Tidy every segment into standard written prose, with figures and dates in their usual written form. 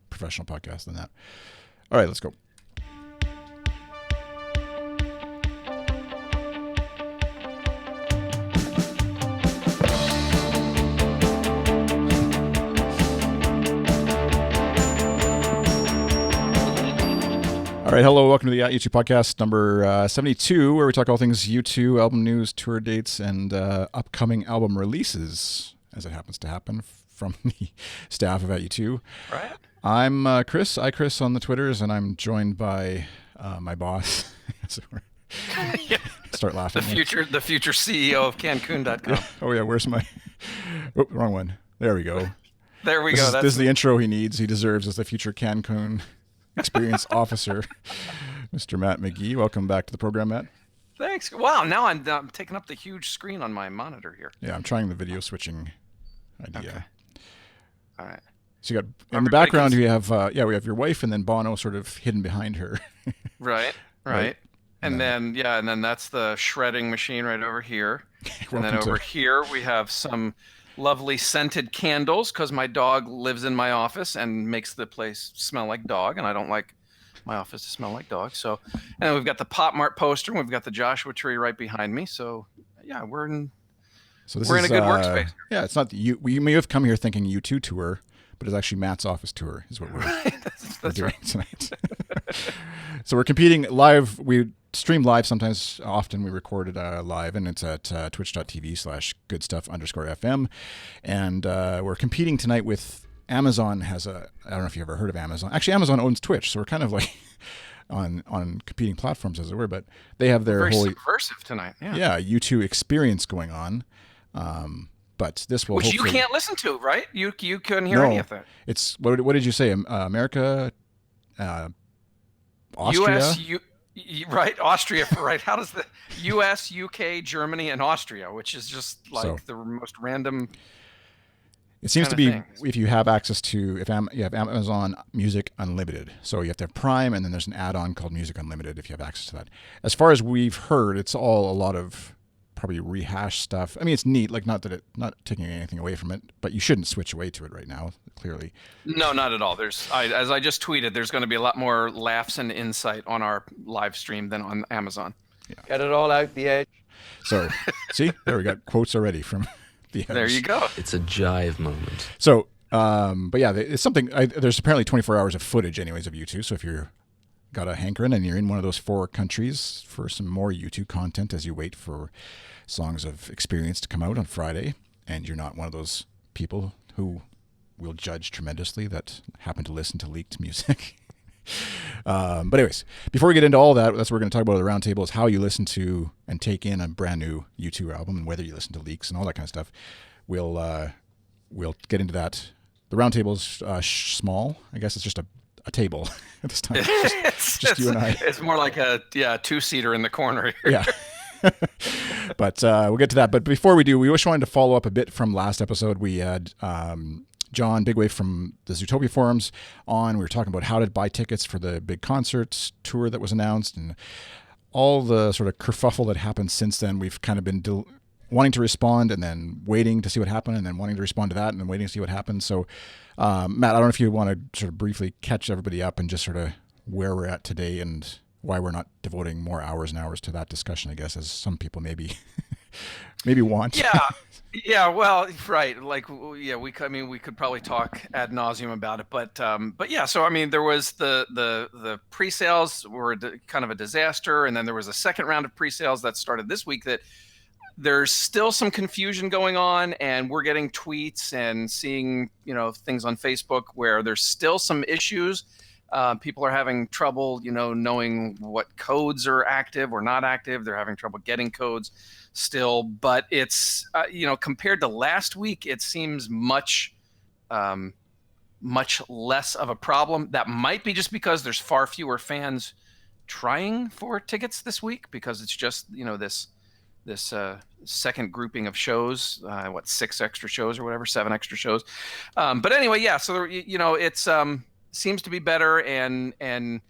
professional podcast than that. All right, let's go. All right, hello, welcome to the U2 podcast number 72, where we talk all things U2, album news, tour dates, and upcoming album releases, as it happens to happen from the staff of U2. Right. I'm Chris, Chris on the Twitters, and I'm joined by my boss. Start laughing. The future CEO of Cancun.com. Yeah. Oh yeah, where's my? Oh, wrong one. There we go. There we go. This is the intro he needs. He deserves as the future Cancun experience officer, Mr. Matt McGee. Welcome back to the program, Matt. Thanks. Wow, now I'm taking up the huge screen on my monitor here. Yeah, I'm trying the video switching idea. Okay. All right. So you got in the background we have we have your wife and then Bono sort of hidden behind her. Right. And then that's the shredding machine right over here. And then over here we have some lovely scented candles because my dog lives in my office and makes the place smell like dog, and I don't like my office to smell like dog. So, and we've got the Pop Mart poster, and we've got the Joshua tree right behind me. So, yeah, we're in a good workspace. Yeah, it's not you. We may have come here thinking U2 tour, but it's actually Matt's office tour is what we're doing tonight. So we're competing live. We stream live sometimes. Often we record it live, and it's at twitch.tv/goodstuff_FM. And we're competing tonight with Amazon. I don't know if you ever heard of Amazon. Actually, Amazon owns Twitch, so we're kind of like on competing platforms, as it were. But they have their very subversive tonight. Yeah, U2 experience going on. But this will, which you can't listen to, right? You couldn't hear any of that. It's what did you say? America, Austria. Right, Austria. Right. How does the U.S., UK, Germany, and Austria, which is just like the most random. It seems to be if you have access to you have Amazon Music Unlimited. So you have to have Prime, and then there's an add-on called Music Unlimited if you have access to that. As far as we've heard, it's all a lot of probably rehash stuff. I mean, it's neat, like not taking anything away from it, but you shouldn't switch away to it right now, clearly. No, not at all. As I just tweeted, there's going to be a lot more laughs and insight on our live stream than on Amazon. Yeah. Get it all out the edge. So, see, there we got quotes already from the edge. There you go. It's a jive moment. So, but yeah, it's something. There's apparently 24 hours of footage, anyways, of U2. So if you're got a hankering and you're in one of those 4 countries for some more U2 content as you wait for Songs of Experience to come out on Friday, and you're not one of those people who will judge tremendously that happen to listen to leaked music. But anyways, before we get into all that, that's what we're going to talk about at the roundtable is how you listen to and take in a brand new U2 album and whether you listen to leaks and all that kind of stuff. We'll get into that. The roundtable is small. I guess it's just a table at this time. Just you and I. It's more like a 2-seater in the corner here. Yeah. But we'll get to that. But before we do, we just wanted to follow up a bit from last episode. We had John Bigwave from the Zootopia forums on. We were talking about how to buy tickets for the big concerts tour that was announced and all the sort of kerfuffle that happened since then. We've kind of been wanting to respond and then waiting to see what happened and then wanting to respond to that and then waiting to see what happened. So, Matt, I don't know if you want to sort of briefly catch everybody up and just sort of where we're at today and why we're not devoting more hours and hours to that discussion, I guess, as some people maybe want. Yeah. Well, right. Like, yeah, we could probably talk ad nauseum about it, but yeah. So, I mean, there was the pre-sales were kind of a disaster, and then there was a second round of pre-sales that started this week. That there's still some confusion going on, and we're getting tweets and seeing things on Facebook where there's still some issues. People are having trouble, knowing what codes are active or not active. They're having trouble getting codes still, but it's, compared to last week, it seems much less of a problem. That might be just because there's far fewer fans trying for tickets this week because it's just, this second grouping of shows, 6 extra shows or whatever, 7 extra shows. But anyway, yeah. So, it's seems to be better. And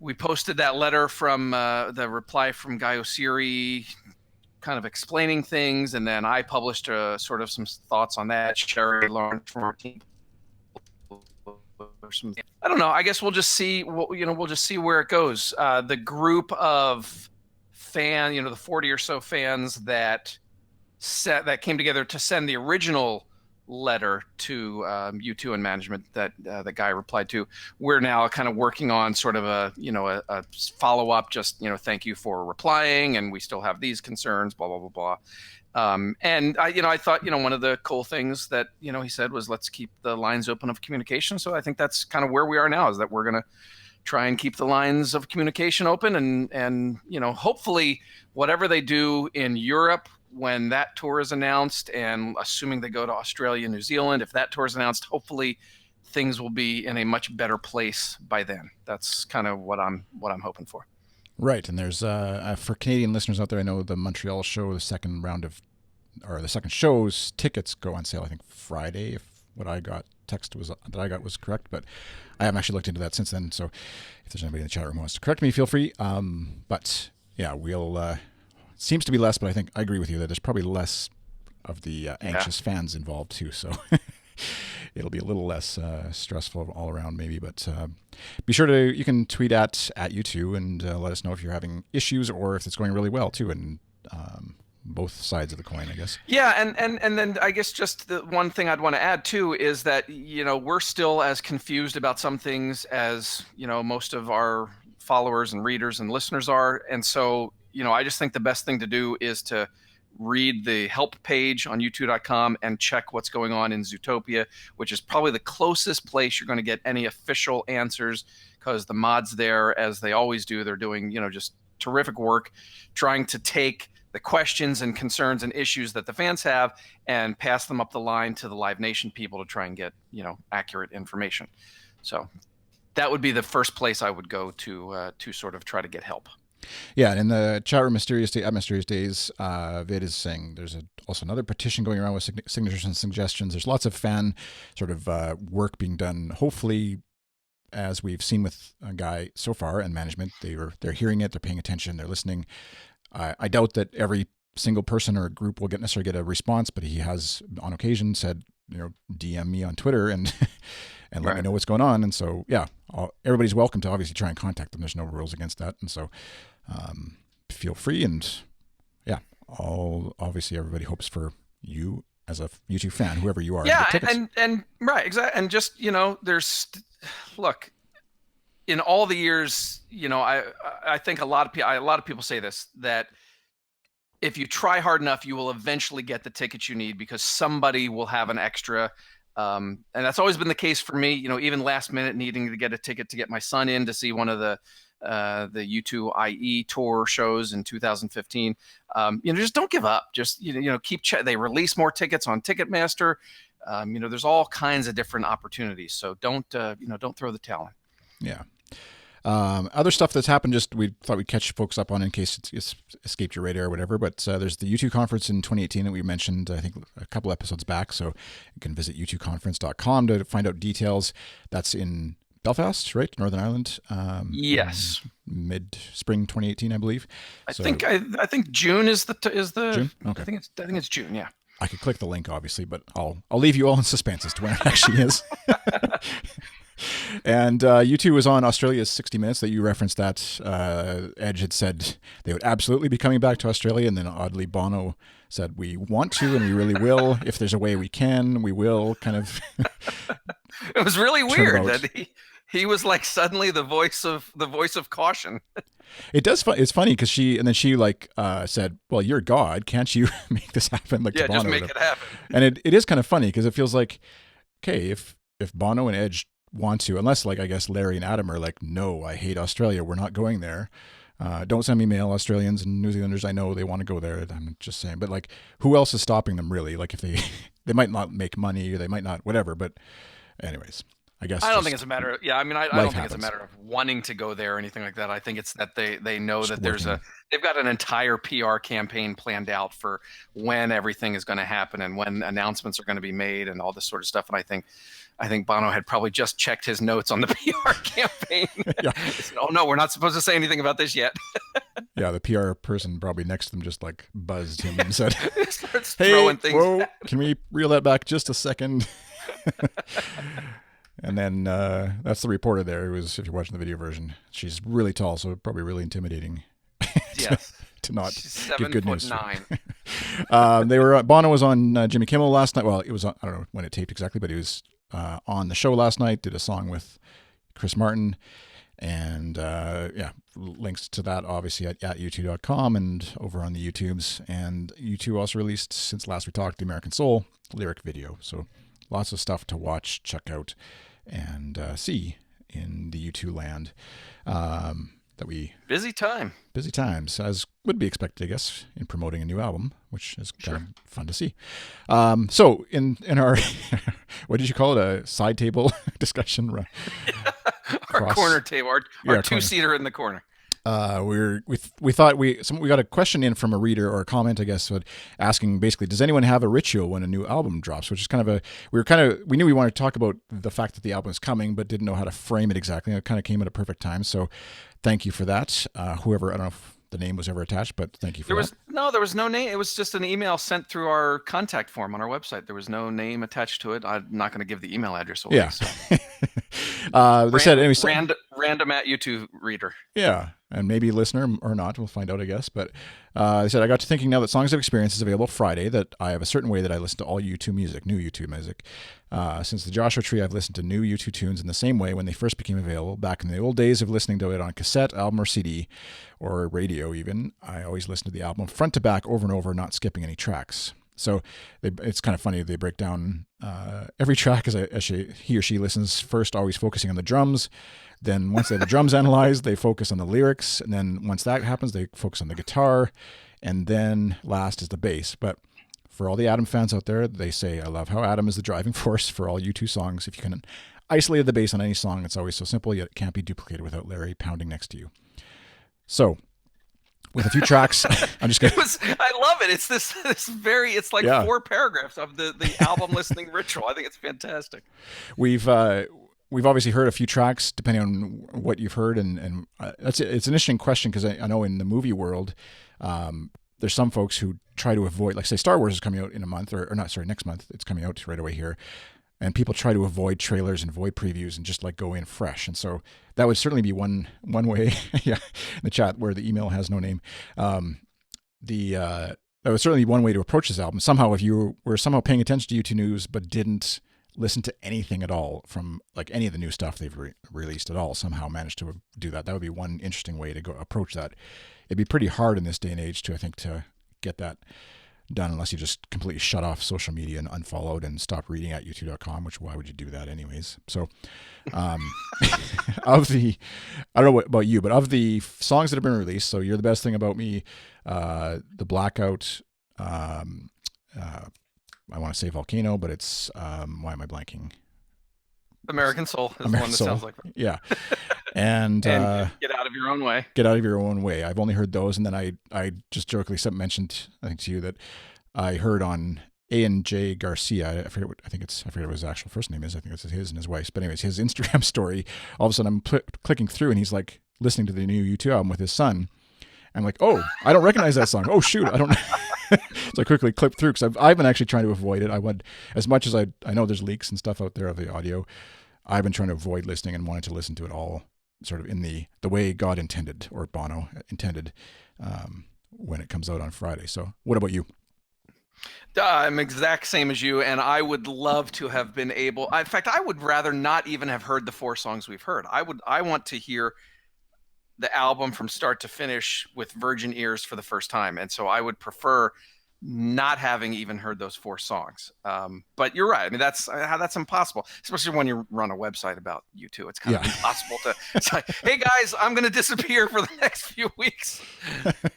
we posted that letter from the reply from Guy Osiri kind of explaining things. And then I published sort of some thoughts on that. Sherry Lawrence from our team some. I don't know. I guess we'll just see. We'll just see where it goes. The group of the 40 or so fans that came together to send the original letter to U2 and management that the guy replied to. We're now kind of working on sort of a follow up. Just thank you for replying, and we still have these concerns. Blah blah blah blah. And I thought, one of the cool things that, he said was, let's keep the lines open of communication. So I think that's kind of where we are now, is that we're going to try and keep the lines of communication open and hopefully whatever they do in Europe when that tour is announced, and assuming they go to Australia, New Zealand, if that tour is announced, hopefully things will be in a much better place by then. That's kind of what I'm hoping for. Right, and there's for Canadian listeners out there, I know the Montreal show, the second show's tickets go on sale, I think Friday, if what I got was correct, but I haven't actually looked into that since then. So if there's anybody in the chat room who wants to correct me, feel free. But yeah, we'll seems to be less, but I think I agree with you that there's probably less of the anxious fans involved too. So it'll be a little less stressful all around maybe, but be sure you can tweet at U2 and let us know if you're having issues or if it's going really well too, and both sides of the coin, I guess. Yeah, and then I guess just the one thing I'd want to add too is that we're still as confused about some things as most of our followers and readers and listeners are, and so I just think the best thing to do is to read the help page on U2.com and check what's going on in Zootopia, which is probably the closest place you're going to get any official answers, because the mods there, as they always do, they're doing just terrific work trying to take the questions and concerns and issues that the fans have and pass them up the line to the Live Nation people to try and get accurate information. So that would be the first place I would go to sort of try to get help. Yeah, and in the chat room, Mysterious Days, Vid is saying there's also another petition going around with signatures and suggestions. There's lots of fan sort of work being done. Hopefully, as we've seen with a guy so far and management, they're hearing it, they're paying attention, they're listening. I doubt that every single person or group will necessarily get a response, but he has on occasion said, DM me on Twitter and and let me know what's going on. And so, yeah, everybody's welcome to obviously try and contact them. There's no rules against that. And so feel free. And yeah, obviously everybody hopes for you as a U2 fan, whoever you are. Yeah. And right. Exactly. And just, look, in all the years, I think a lot of people say this, that if you try hard enough, you will eventually get the tickets you need because somebody will have an extra. And that's always been the case for me, even last minute needing to get a ticket to get my son in to see one of the U2 IE tour shows in 2015. Just don't give up. Just, keep they release more tickets on Ticketmaster. There's all kinds of different opportunities. So don't throw the towel in. Yeah. Other stuff that's happened, just we thought we'd catch folks up on in case it's escaped your radar or whatever, but there's the U2 conference in 2018 that we mentioned, I think a couple episodes back, so you can visit u2conference.com to find out details. That's in Belfast, right? Northern Ireland. Yes. Mid-spring 2018, I believe. I think June is the June? Okay. I think it's June, yeah. I could click the link, obviously, but I'll leave you all in suspense as to when it actually is. And U2 was on Australia's 60 Minutes that you referenced. That Edge had said they would absolutely be coming back to Australia, and then oddly Bono said we want to and we really will. If there's a way we can, we will. Kind of. It was really weird that he was like suddenly the voice of caution. It's funny because she said, "Well, you're God, can't you make this happen?" Like yeah, to Bono, just make it happen. And it is kind of funny because it feels like, okay, if Bono and Edge want to, unless I guess Larry and Adam are like, no, I hate Australia, we're not going there. Don't send me mail, Australians and New Zealanders. I know they want to go there. I'm just saying, but who else is stopping them really? Like if they might not make money or they might not whatever. But anyways, I guess I don't think it's a matter of I don't think it's a matter of wanting to go there or anything like that. I think it's that they know that they've got an entire PR campaign planned out for when everything is going to happen and when announcements are going to be made and all this sort of stuff. And I think Bono had probably just checked his notes on the PR campaign. Yeah. Said, oh no, we're not supposed to say anything about this yet. Yeah, the PR person probably next to them just buzzed him and said, starts "Hey, throwing things. Whoa, can we reel that back just a second?" And then that's the reporter there. Who was, if you're watching the video version, she's really tall, so probably really intimidating. Yes. To not She's give good news. 7'9". They were Bono was on Jimmy Kimmel last night. Well, it was on, I don't know when it taped exactly, but he was on the show last night. Did a song with Chris Martin, and links to that obviously at u2.com and over on the YouTubes. And U2 also released, since last we talked, the American Soul lyric video. So lots of stuff to watch, check out, and see in the U2 land. Busy times, as would be expected, I guess, in promoting a new album, which is kind of fun to see. So in our what did you call it, a side table discussion? Our corner table, our two-seater in the corner. We thought we got a question in from a reader, or a comment, I guess, asking basically, does anyone have a ritual when a new album drops? Which is kind of we knew we wanted to talk about the fact that the album is coming, but didn't know how to frame it exactly. It kind of came at a perfect time. So thank you for that. Whoever, I don't know if the name was ever attached, but thank you for that. There was no name. It was just an email sent through our contact form on our website. There was no name attached to it. I'm not going to give the email address away. Yeah. So. They said anyway. Random at YouTube reader. Yeah, and maybe listener or not. We'll find out, I guess. But they said, I got to thinking, now that Songs of Experience is available Friday, that I have a certain way that I listen to all U2 music, new U2 music. Since the Joshua Tree, I've listened to new U2 tunes in the same way when they first became available. Back in the old days of listening to it on cassette, album, or CD, or radio even, I always listened to the album front to back over and over, not skipping any tracks. So it's kind of funny. They break down every track as he or she listens, first always focusing on the drums. Then once they have the drums analyzed, they focus on the lyrics. And then once that happens, they focus on the guitar. And then last is the bass. But for all the Adam fans out there, they say, I love how Adam is the driving force for all U2 songs. If you can isolate the bass on any song, it's always so simple, yet it can't be duplicated without Larry pounding next to you. So with a few tracks, I'm just going I love it. It's it's like 4 paragraphs of the album listening ritual. I think it's fantastic. We've obviously heard a few tracks, depending on what you've heard, and it's an interesting question, because I know in the movie world, there's some folks who try to avoid, like say Star Wars is coming out in a month, or not, sorry, next month. It's coming out right away here. And people try to avoid trailers and avoid previews and just like go in fresh. And so that would certainly be one way. Yeah, in the chat where the email has no name. That would certainly be one way to approach this album. Somehow, if you were somehow paying attention to U2 news but didn't listen to anything at all from like any of the new stuff they've released at all, somehow managed to do that. That would be one interesting way to go approach that. It'd be pretty hard in this day and age to get that done, unless you just completely shut off social media and unfollowed and stop reading at u2.com, which why would you do that anyways? So I don't know what about you, but of the songs that have been released, so You're the Best Thing About Me, The Blackout, I want to say Volcano, but it's why am I blanking? American Soul is the one that sounds like that. Yeah. And Get Out of Your Own Way. Get Out of Your Own Way. I've only heard those, and then I just jokingly mentioned, I think to you, that I heard on A&J Garcia. I forget what his actual first name is. I think it's his and his wife's. But anyways, his Instagram story. All of a sudden, I'm clicking through, and he's like listening to the new U2 album with his son. I'm like, oh, I don't recognize that song. Oh shoot, I don't. So I quickly clipped through, because I've been actually trying to avoid it. I would, as much as I know there's leaks and stuff out there of the audio, I've been trying to avoid listening and wanted to listen to it all sort of in the way God intended, or Bono intended, when it comes out on Friday. So what about you? I'm exact same as you, and I would love to have been able. In fact, I would rather not even have heard the 4 songs we've heard. I want to hear the album from start to finish with virgin ears for the first time, and so I would prefer not having even heard those 4 songs. But you're right. I mean, that's impossible, especially when you run a website about U2. It's kind of impossible to say, hey guys, I'm going to disappear for the next few weeks.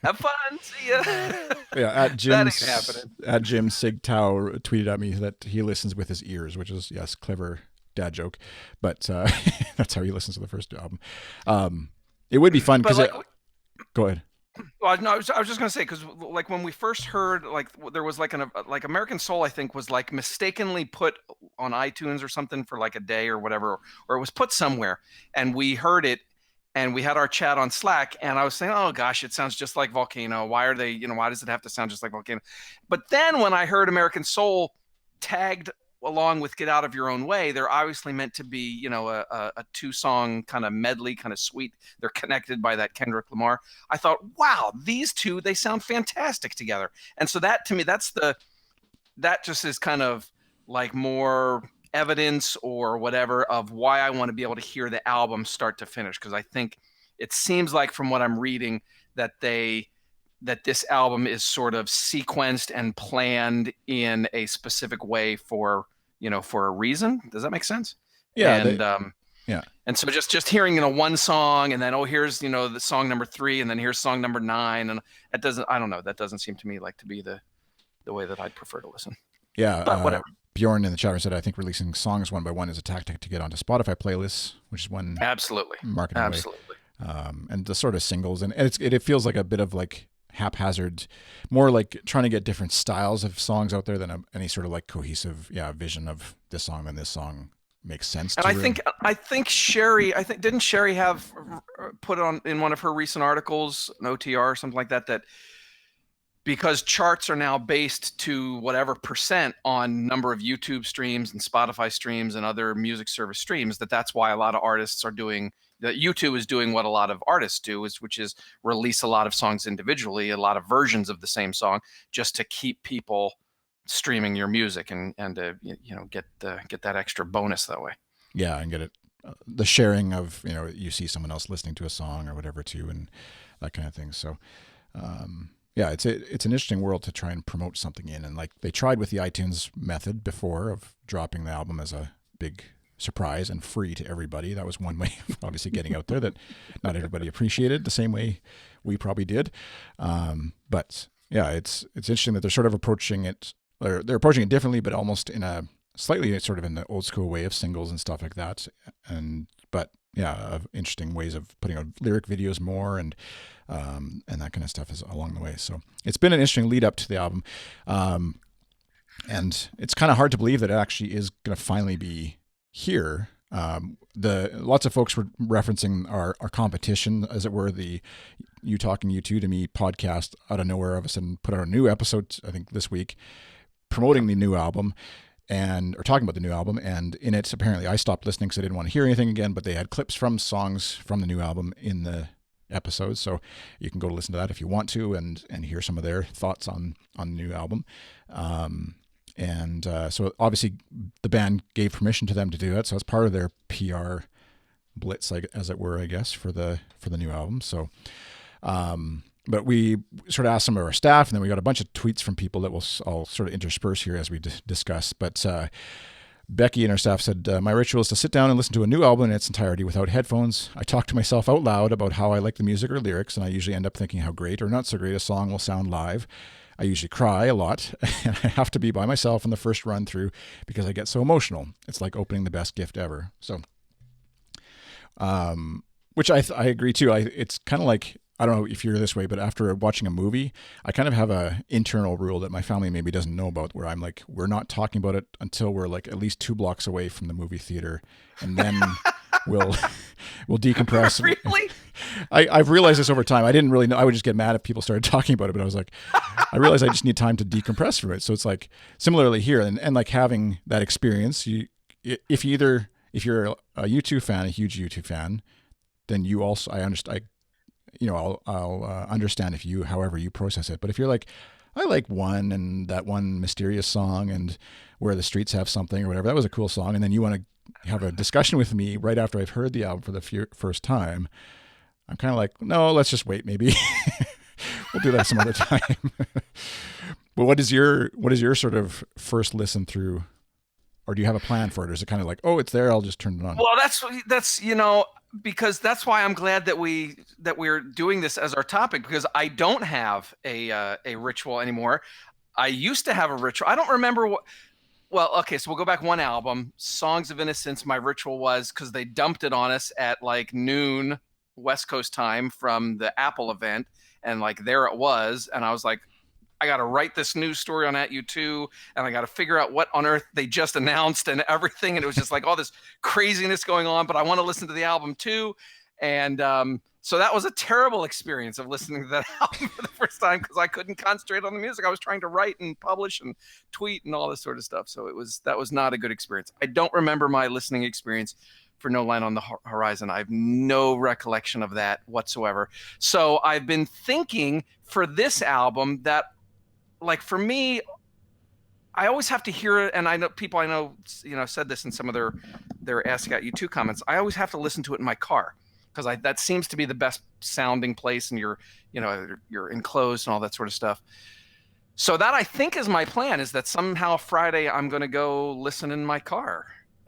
Have fun. See ya. Yeah. At Jim Sigtau tweeted at me that he listens with his ears, which is, yes, clever dad joke, but that's how he listens to the first album. It would be fun because go ahead. Well, no, I was just gonna say, because like when we first heard, like there was like American Soul, I think was like mistakenly put on iTunes or something for like a day or whatever, or it was put somewhere, and we heard it, and we had our chat on Slack, and I was saying, oh gosh, it sounds just like Volcano. Why does it have to sound just like Volcano? But then when I heard American Soul tagged along with Get Out of Your Own Way, they're obviously meant to be, you know, a 2-song kind of medley, kind of sweet. They're connected by that Kendrick Lamar. I thought, wow, these two, they sound fantastic together. And so that, to me, that just is kind of like more evidence or whatever of why I want to be able to hear the album start to finish. Because I think it seems like from what I'm reading that this album is sort of sequenced and planned in a specific way for a reason. Does that make sense? Yeah. And yeah. And so just hearing, one song and then, here's, the song number 3 and then here's song number 9. And that doesn't seem to me like to be the way that I'd prefer to listen. Yeah. But whatever. Bjorn in the chat room said, I think releasing songs one by one is a tactic to get onto Spotify playlists, which is one absolutely marketing absolutely way. And the sort of singles, and it feels like a bit of like haphazard, more like trying to get different styles of songs out there than any sort of like cohesive vision of this song and this song makes sense. And I think Sherry, didn't Sherry have put on in one of her recent articles, an OTR or something like that, because charts are now based to whatever percent on number of YouTube streams and Spotify streams and other music service streams, that's why a lot of artists are doing that. YouTube is doing what a lot of artists do, which is release a lot of songs individually, a lot of versions of the same song, just to keep people streaming your music and get that extra bonus that way. Yeah, and get it the sharing of you see someone else listening to a song or whatever too, and that kind of thing. So. Yeah, it's an interesting world to try and promote something in. And like they tried with the iTunes method before of dropping the album as a big surprise and free to everybody. That was one way of obviously getting out there that not everybody appreciated the same way we probably did. But yeah, it's interesting that they're sort of approaching it, or they're approaching it differently, but almost in a slightly sort of in the old school way of singles and stuff like that. But yeah, interesting ways of putting out lyric videos more and that kind of stuff is along the way. So it's been an interesting lead up to the album. And it's kind of hard to believe that it actually is going to finally be here. Lots of folks were referencing our competition, as it were, the You Talking You2 to Me podcast out of nowhere. All of a sudden put out a new episode, I think this week, promoting the new album or talking about the new album. And in it, apparently I stopped listening because I didn't want to hear anything again, but they had clips from songs from the new album in the episodes, so you can go to listen to that if you want to and hear some of their thoughts on the new album. So obviously the band gave permission to them to do that, so it's part of their PR blitz, as it were, I guess, for the new album. So but we sort of asked some of our staff, and then we got a bunch of tweets from people that I'll sort of intersperse here as we discuss. But Becky and our staff said, my ritual is to sit down and listen to a new album in its entirety without headphones. I talk to myself out loud about how I like the music or lyrics, and I usually end up thinking how great or not so great a song will sound live. I usually cry a lot, and I have to be by myself in the first run through because I get so emotional. It's like opening the best gift ever. So, which I agree too. It's kind of like, I don't know if you're this way, but after watching a movie, I kind of have a internal rule that my family maybe doesn't know about, where I'm like, we're not talking about it until we're like at least 2 blocks away from the movie theater, and then we'll decompress. Really? I've realized this over time. I didn't really know. I would just get mad if people started talking about it, but I was like, I realized I just need time to decompress from it. So it's like similarly here, and like having that experience. If you're a U2 fan, a huge U2 fan, then you also, I understand. I'll understand however you process it. But if you're like, I like one and that one mysterious song and Where the Streets Have Something or whatever, that was a cool song, and then you want to have a discussion with me right after I've heard the album for the first time, I'm kind of like, no, let's just wait. Maybe we'll do that some other time. But what is your sort of first listen through, or do you have a plan for it? Or is it kind of like, oh, it's there, I'll just turn it on? Well, that's because that's why I'm glad that we're doing this as our topic, because I don't have a ritual anymore. I used to have a ritual. I don't remember what. Well, okay, so we'll go back one album, Songs of Innocence. My ritual was, because they dumped it on us at like noon West Coast time from the Apple event, and like there it was, and I was like, I got to write this news story on @U2, and I got to figure out what on earth they just announced and everything. And it was just like all this craziness going on, but I want to listen to the album too. And so that was a terrible experience of listening to that album for the first time because I couldn't concentrate on the music. I was trying to write and publish and tweet and all this sort of stuff. So that was not a good experience. I don't remember my listening experience for No Line on the Horizon. I have no recollection of that whatsoever. So I've been thinking for this album that, like, for me, I always have to hear it, and I know people I know, said this in some of their Ask Out U2 comments. I always have to listen to it in my car because that seems to be the best sounding place, and you're enclosed and all that sort of stuff. So that, I think, is my plan, is that somehow Friday I'm going to go listen in my car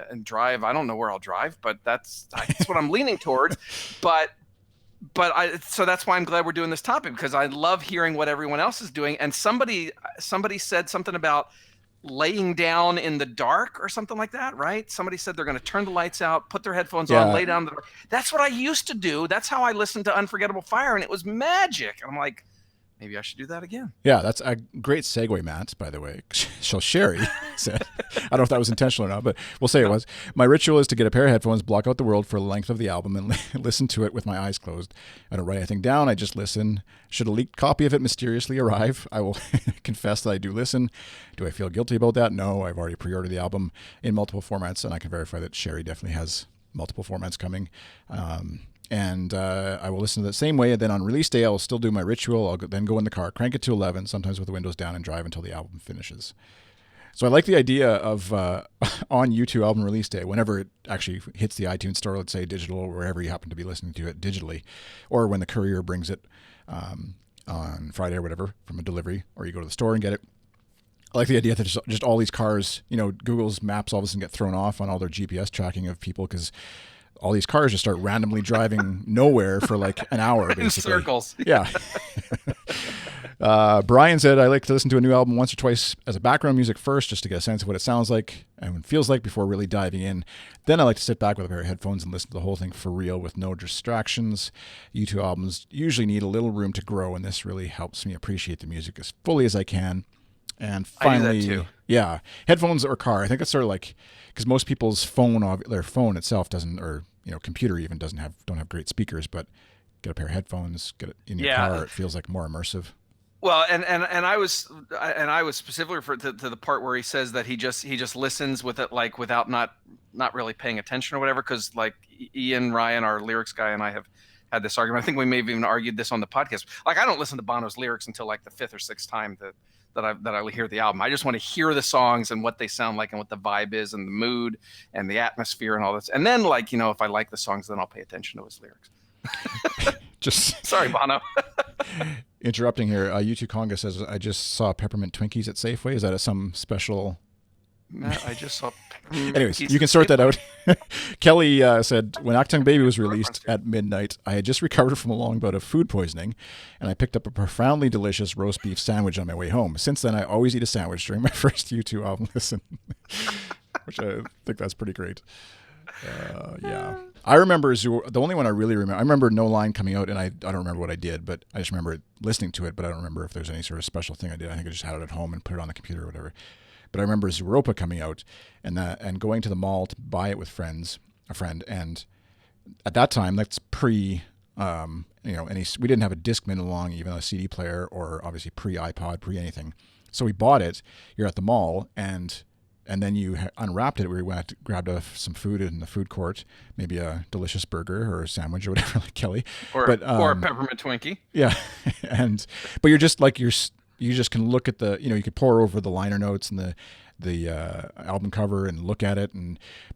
and drive. I don't know where I'll drive, but that's what I'm leaning towards. So that's why I'm glad we're doing this topic, because I love hearing what everyone else is doing. And somebody said something about laying down in the dark or something like that, right? Somebody said they're going to turn the lights out, put their headphones on, lay down in the dark. That's what I used to do. That's how I listened to Unforgettable Fire, and it was magic. And I'm like, maybe I should do that again. Yeah, that's a great segue, Matt, by the way. So Sherry said, I don't know if that was intentional or not, but we'll say it was. My ritual is to get a pair of headphones, block out the world for the length of the album, and listen to it with my eyes closed. I don't write anything down. I just listen. Should a leaked copy of it mysteriously arrive, I will confess that I do listen. Do I feel guilty about that? No, I've already pre-ordered the album in multiple formats, and I can verify that Sherry definitely has multiple formats coming. And I will listen to the same way. And then on release day, I will still do my ritual. I'll then go in the car, crank it to 11, sometimes with the windows down, and drive until the album finishes. So I like the idea of on U2 album release day, whenever it actually hits the iTunes store, let's say digital, or wherever you happen to be listening to it digitally, or when the courier brings it on Friday or whatever from a delivery, or you go to the store and get it. I like the idea that just all these cars, Google's maps all of a sudden get thrown off on all their GPS tracking of people, because all these cars just start randomly driving nowhere for like an hour, basically. In circles. Yeah. Brian said, I like to listen to a new album once or twice as a background music first, just to get a sense of what it sounds like and feels like before really diving in. Then I like to sit back with a pair of headphones and listen to the whole thing for real with no distractions. U2 albums usually need a little room to grow, and this really helps me appreciate the music as fully as I can. And finally, I do that too. Yeah, headphones or car. I think that's sort of like, because most people's their phone itself doesn't, or computer even don't have great speakers, but get a pair of headphones, get it in your car. It feels like more immersive. Well, and I was specifically to the part where he says that he just listens with it, like, without not really paying attention or whatever, because like Ian Ryan, our lyrics guy, and I have had this argument. I think we may have even argued this on the podcast. Like, I don't listen to Bono's lyrics until like the fifth or sixth time that I hear the album. I just want to hear the songs and what they sound like and what the vibe is and the mood and the atmosphere and all this. And then, like, if I like the songs, then I'll pay attention to his lyrics. Just sorry, Bono. Interrupting here. U2 Conga says, I just saw peppermint Twinkies at Safeway. Is that some special? Matt, I just saw. Anyways, you can sort that out. Kelly said, when Achtung Baby was released at midnight, I had just recovered from a long bout of food poisoning, and I picked up a profoundly delicious roast beef sandwich on my way home. Since then, I always eat a sandwich during my first U2 album listen, which I think that's pretty great. Yeah. I remember the only one I really remember. I remember No Line coming out, and I don't remember what I did, but I just remember listening to it, but I don't remember if there's any sort of special thing I did. I think I just had it at home and put it on the computer or whatever. But I remember Zooropa coming out and going to the mall to buy it with a friend. And at that time, that's pre, we didn't have a Discman along, even a CD player, or obviously pre-iPod, pre-anything. So we bought it. You're at the mall, and then you unwrapped it. We went grabbed some food in the food court, maybe a delicious burger or a sandwich or whatever, like Kelly. Or a peppermint Twinkie. Yeah. But you're just like, you just can look at you could pour over the liner notes and the album cover and look at it.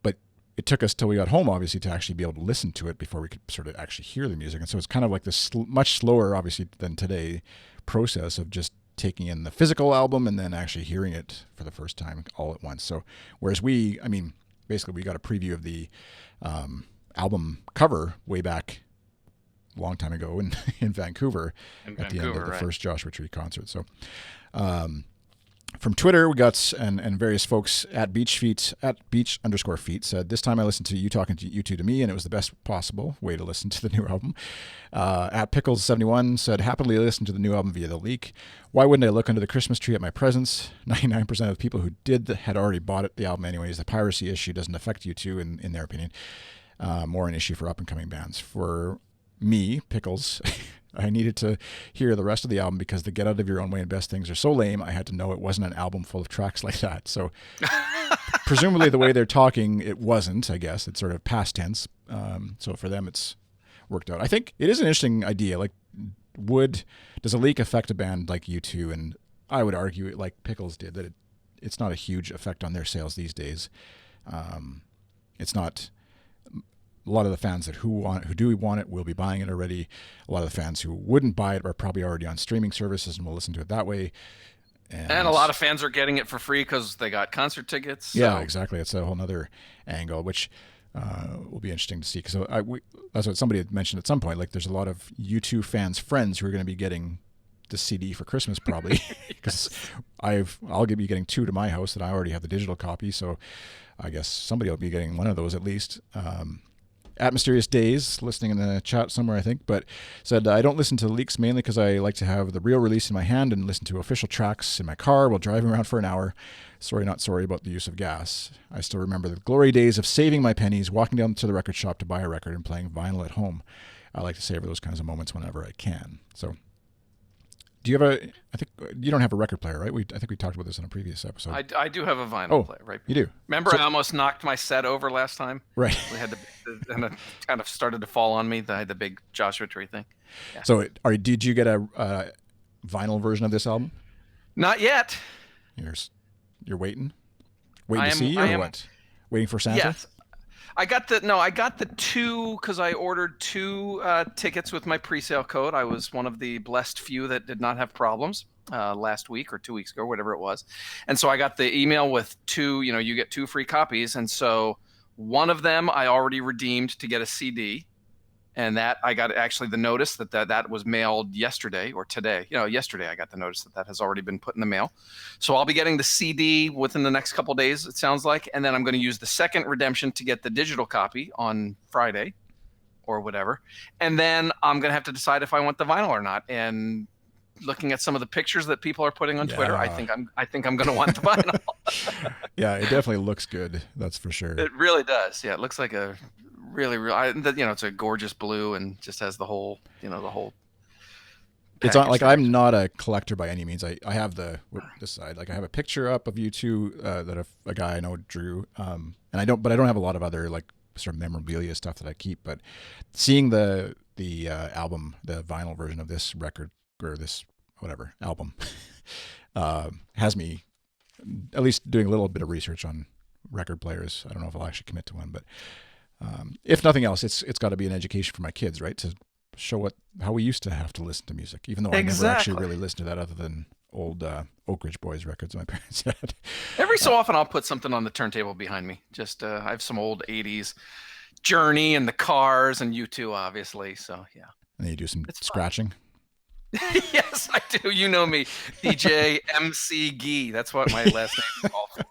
But it took us till we got home, obviously, to actually be able to listen to it before we could sort of actually hear the music. And so it's kind of like this much slower, obviously, than today process of just taking in the physical album and then actually hearing it for the first time all at once. So whereas basically we got a preview of the album cover way back a long time ago in Vancouver at the end of the first Joshua Tree concert. So from Twitter, we got and various folks at @beach_feet said, this time I listened to you talking to U2 to me, and it was the best possible way to listen to the new album. At Pickles71 said, happily listened to the new album via the leak. Why wouldn't I look under the Christmas tree at my presents? 99% of the people who did had already bought the album anyways. The piracy issue doesn't affect U2 in their opinion. more an issue for up-and-coming bands. For me, Pickles, I needed to hear the rest of the album because the Get Out of Your Own Way and Best Things are so lame, I had to know it wasn't an album full of tracks like that. So presumably the way they're talking, it wasn't, I guess. It's sort of past tense. So for them, it's worked out. I think it is an interesting idea. Like, does a leak affect a band like U2? And I would argue, like Pickles did, that it's not a huge effect on their sales these days. It's not. A lot of the fans who do want it will be buying it already. A lot of the fans who wouldn't buy it are probably already on streaming services and will listen to it that way. And a lot of fans are getting it for free because they got concert tickets. So. Yeah, exactly. It's a whole other angle, which will be interesting to see. Because that's what somebody had mentioned at some point. Like, there's a lot of U2 fans' friends who are going to be getting the CD for Christmas probably, because I'll be getting 2 to my house, and I already have the digital copy. So I guess somebody will be getting one of those at least. At Mysterious Days, listening in the chat somewhere, I think, but said, I don't listen to leaks mainly because I like to have the real release in my hand and listen to official tracks in my car while driving around for an hour. Sorry, not sorry about the use of gas. I still remember the glory days of saving my pennies, walking down to the record shop to buy a record and playing vinyl at home. I like to savor those kinds of moments whenever I can. So, do you have I think you don't have a record player, right? I think we talked about this in a previous episode. I do have a vinyl player, right? You do? Remember, I almost knocked my set over last time? Right. We had and it kind of started to fall on me. I had the big Joshua Tree thing. Yeah. So, did you get a vinyl version of this album? Not yet. You're waiting to see, or what? Waiting for Santa? Yes. I got the 2 because I ordered 2 tickets with my pre-sale code. I was one of the blessed few that did not have problems last week or 2 weeks ago, whatever it was. And so I got the email with 2, you get 2 free copies. And so one of them I already redeemed to get a CD. And that I got actually the notice that was mailed yesterday or today. Yesterday I got the notice that has already been put in the mail. So I'll be getting the CD within the next couple of days, it sounds like. And then I'm going to use the second redemption to get the digital copy on Friday or whatever. And then I'm going to have to decide if I want the vinyl or not. And looking at some of the pictures that people are putting on Twitter, I think I'm going to want the vinyl. Yeah, it definitely looks good. That's for sure. It really does. Yeah, it looks like a really, it's a gorgeous blue and just has the whole. It's not like I'm not a collector by any means. I have this side. Like, I have a picture up of U2 that a guy I know drew, and I don't have a lot of other like sort of memorabilia stuff that I keep. But seeing the album, the vinyl version of this record or this whatever album, has me at least doing a little bit of research on record players. I don't know if I'll actually commit to one, but if nothing else, it's got to be an education for my kids, right? To show how we used to have to listen to music, even though I never actually really listened to that other than old Oak Ridge Boys records my parents had. Every so often I'll put something on the turntable behind me. Just I have some old 80s Journey and the Cars and U2, obviously. So, yeah. And then you do some scratching. Yes, I do. You know me, DJ MC Gee. That's what my last name is called for.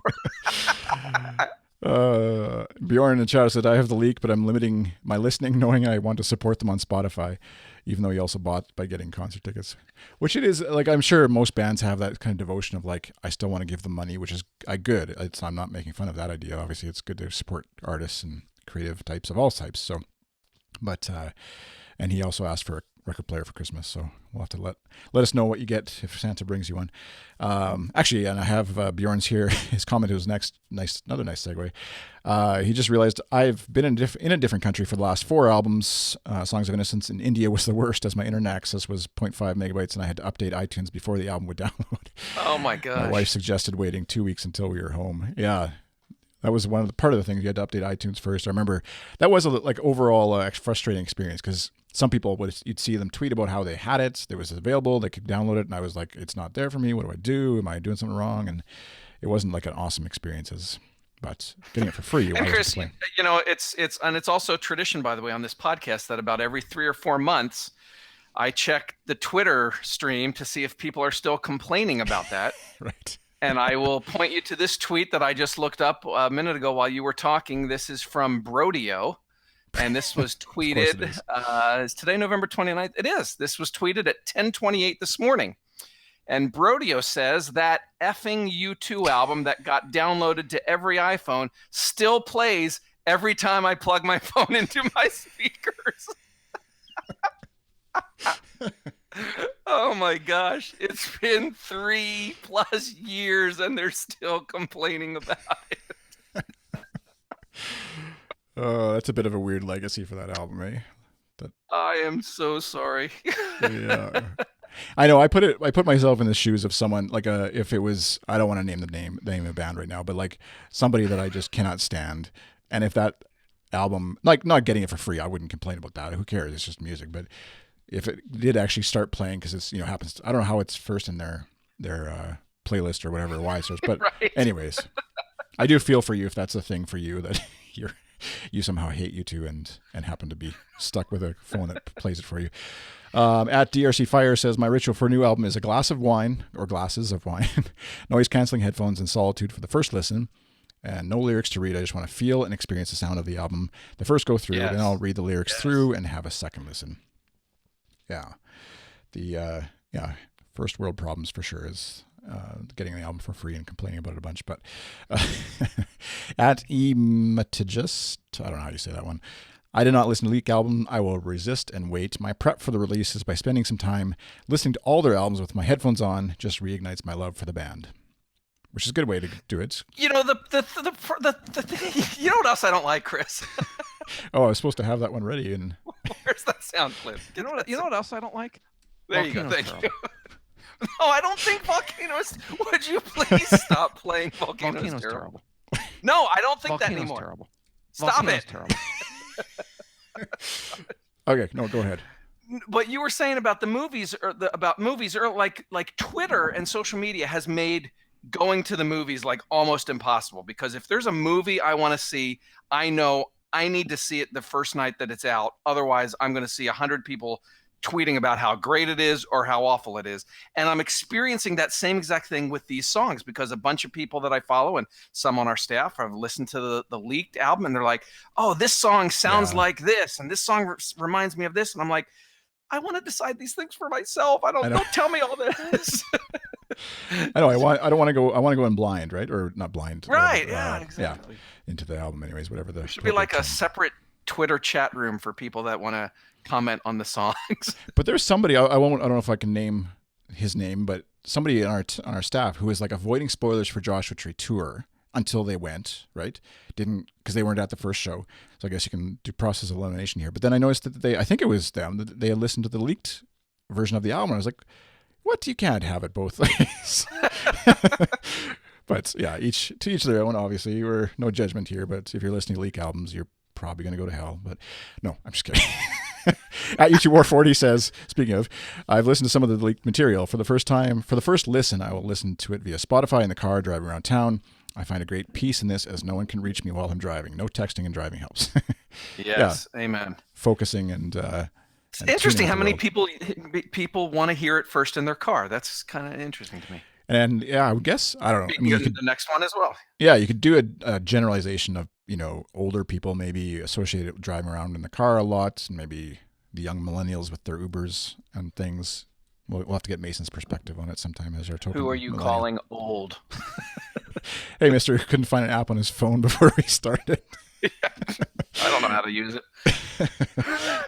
Bjorn in the chat said, I have the leak, but I'm limiting my listening, knowing I want to support them on Spotify, even though he also bought by getting concert tickets. Which it is, like, I'm sure most bands have that kind of devotion of, like, I still want to give them money, which is good. I'm not making fun of that idea. Obviously, it's good to support artists and creative types of all types. So, but, and he also asked for a record player for Christmas, so we'll have to let us know what you get if Santa brings you one. Actually, and I have Bjorn's here. His comment was another nice segue. He just realized I've been in a different country for the last 4 albums. Songs of Innocence in India was the worst, as my internet access was 0.5 megabytes, and I had to update iTunes before the album would download. Oh my gosh! My wife suggested waiting 2 weeks until we were home. Yeah. That was part of the things. You had to update iTunes first. I remember that was overall frustrating experience, because some people you'd see them tweet about how they had it was available, they could download it, and I was like, it's not there for me. What do I do? Am I doing something wrong? And it wasn't like an awesome experience, but getting it for free. And Chris, it's also tradition, by the way, on this podcast that about every 3 or 4 months, I check the Twitter stream to see if people are still complaining about that. Right. And I will point you to this tweet that I just looked up a minute ago while you were talking. This is from Brodeo, and this was tweeted. Is today November 29th? It is. This was tweeted at 10:28 this morning. And Brodeo says that effing U2 album that got downloaded to every iPhone still plays every time I plug my phone into my speakers. Oh my gosh. It's been 3+ years and they're still complaining about it. Oh, that's a bit of a weird legacy for that album, eh? I am so sorry. Yeah. I know. I put myself in the shoes of someone like if it was, I don't want to name the name of the band right now, but like somebody that I just cannot stand. And if that album, like not getting it for free, I wouldn't complain about that. Who cares? It's just music. But if it did actually start playing, because it's, happens, I don't know how it's first in their playlist or whatever, why it's first. But Right. anyways, I do feel for you if that's a thing for you that you somehow hate U2 and happen to be stuck with a phone that plays it for you. At DRC Fire says, my ritual for a new album is a glass of wine or glasses of wine, noise canceling headphones and solitude for the first listen, and no lyrics to read. I just want to feel and experience the sound of the album. The first go through, then I'll read the lyrics through and have a second listen. Yeah. The first world problems for sure is getting the album for free and complaining about it a bunch. But at Ematijus, I don't know how you say that one. I did not listen to the Leak album. I will resist and wait. My prep for the release is by spending some time listening to all their albums with my headphones on. Just reignites my love for the band, which is a good way to do it. You know the you know what else I don't like, Chris? Oh, I was supposed to have that one ready. And Where's that sound clip? You know what else I don't like? There you go. Volcano's Thank you. No, I don't think Volcano's. Would you please stop playing Volcano's terrible? No, I don't think that anymore. Terrible. Stop Volcano's it. Terrible. Okay, no, go ahead. But you were saying about the movies, or like Twitter and social media has made going to the movies like almost impossible, because if there's a movie I want to see, I know I need to see it the first night that it's out. Otherwise, I'm going to see 100 people tweeting about how great it is or how awful it is. And I'm experiencing that same exact thing with these songs, because a bunch of people that I follow and some on our staff have listened to the Leaked album, and they're like, oh, this song sounds like this, and this song reminds me of this. And I'm like, I want to decide these things for myself. Don't tell me all this. I know. I don't want to go. I want to go in blind, right? Or not blind. Right. Whatever, Yeah, exactly. Yeah, into the album anyways, whatever the... There should be like a separate Twitter chat room for people that want to comment on the songs. But there's somebody, I don't know if I can name his name, but somebody on our staff who is like avoiding spoilers for Joshua Tree Tour until they went, right? Because they weren't at the first show. So I guess you can do process of elimination here. But then I noticed that I think it was them, that they had listened to the leaked version of the album. And I was like, what? You can't have it both ways. But yeah, to each their own, obviously. We're no judgment here, but if you're listening to Leak albums, you're probably going to go to hell. But no, I'm just kidding. At YouTube War 40 says, speaking of, I've listened to some of the leaked material. For the first listen, I will listen to it via Spotify in the car driving around town. I find a great peace in this, as no one can reach me while I'm driving. No texting and driving helps. Yes, yeah. Amen. Focusing and it's interesting how many people want to hear it first in their car. That's kind of interesting to me. And yeah, I would guess, I don't know. I mean, the next one as well. Yeah, you could do a generalization of, older people maybe associated with driving around in the car a lot, and maybe the young millennials with their Ubers and things. We'll have to get Mason's perspective on it sometime as our token. Who are you calling old? Hey, mister, who couldn't find an app on his phone before we started. Yeah. I don't know how to use it.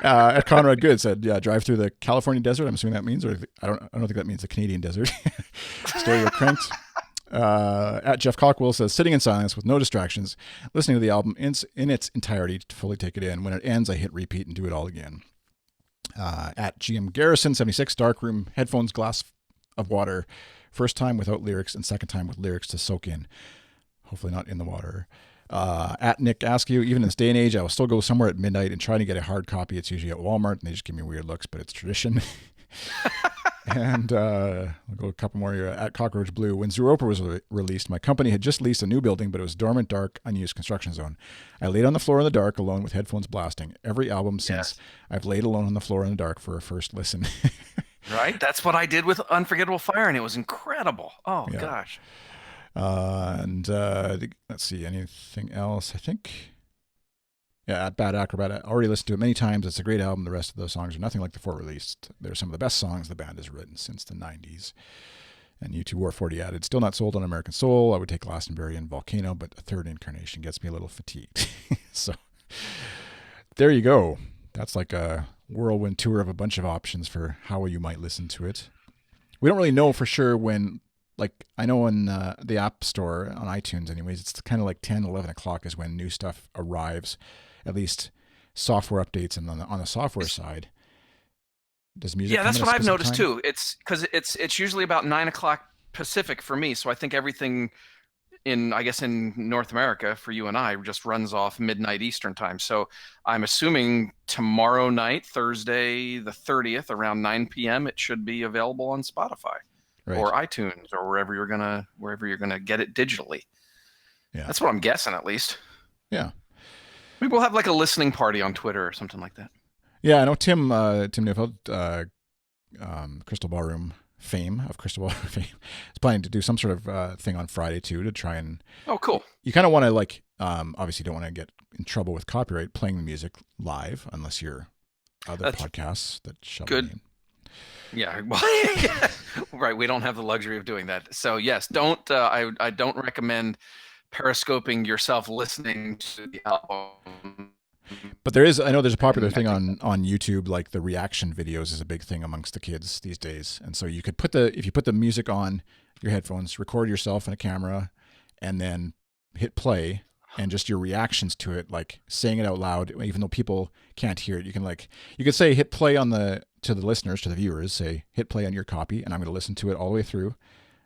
At Conrad Good said, yeah, drive through the California desert. I'm assuming that means, or I don't think that means the Canadian desert. Stereo cranked. At Jeff Cockwell says, sitting in silence with no distractions, listening to the album in its entirety to fully take it in. When it ends, I hit repeat and do it all again. At GM Garrison 76, darkroom, headphones, glass of water, first time without lyrics and second time with lyrics to soak in. Hopefully not in the water. At Nick Askew, even in this day and age, I will still go somewhere at midnight and try to get a hard copy. It's usually at Walmart, and they just give me weird looks, but it's tradition. And I'll go a couple more here. At Cockroach Blue, when Zooropa was released, my company had just leased a new building, but it was dormant, dark, unused construction zone. I laid on the floor in the dark alone with headphones blasting. Every album since, I've laid alone on the floor in the dark for a first listen. Right? That's what I did with Unforgettable Fire, and it was incredible. Oh, yeah. Gosh. Let's see, anything else? I think, at Bad Acrobat, I already listened to it many times. It's a great album. The rest of those songs are nothing like the four released. They're some of the best songs the band has written since the 90s. And U2 War 40 added, still not sold on American Soul. I would take Glastonbury and Volcano, but a third incarnation gets me a little fatigued. So there you go. That's like a whirlwind tour of a bunch of options for how you might listen to it. We don't really know for sure when, like, I know in the App Store on iTunes anyways, it's kind of like 10, 11 o'clock is when new stuff arrives, at least software updates. And on the software side, does music come that's at a what I've specific noticed time? too. It's because it's usually about 9 o'clock Pacific for me. So I think everything I guess in North America for you and I just runs off midnight Eastern time. So I'm assuming tomorrow night, Thursday the 30th, around 9 p.m., it should be available on Spotify Right. or iTunes or wherever you're gonna get it digitally. Yeah. That's what I'm guessing, at least. Yeah. Maybe we'll have like a listening party on Twitter or something like that. Yeah, I know Tim Neufeld, Crystal Ballroom fame of Crystal Ballroom fame, is planning to do some sort of thing on Friday too to try and. Oh, cool. You kind of want to like, obviously, don't want to get in trouble with copyright playing the music live unless you're other podcasts that shove good. it in. Yeah, well, right. We don't have the luxury of doing that. So yes, don't. I don't recommend periscoping yourself listening to the album. But I know there's a popular thing on YouTube, like the reaction videos is a big thing amongst the kids these days. And so you could if you put the music on your headphones, record yourself in a camera, and then hit play, and just your reactions to it, like saying it out loud, even though people can't hear it. You could say hit play to the listeners, to the viewers, say hit play on your copy, and I'm going to listen to it all the way through,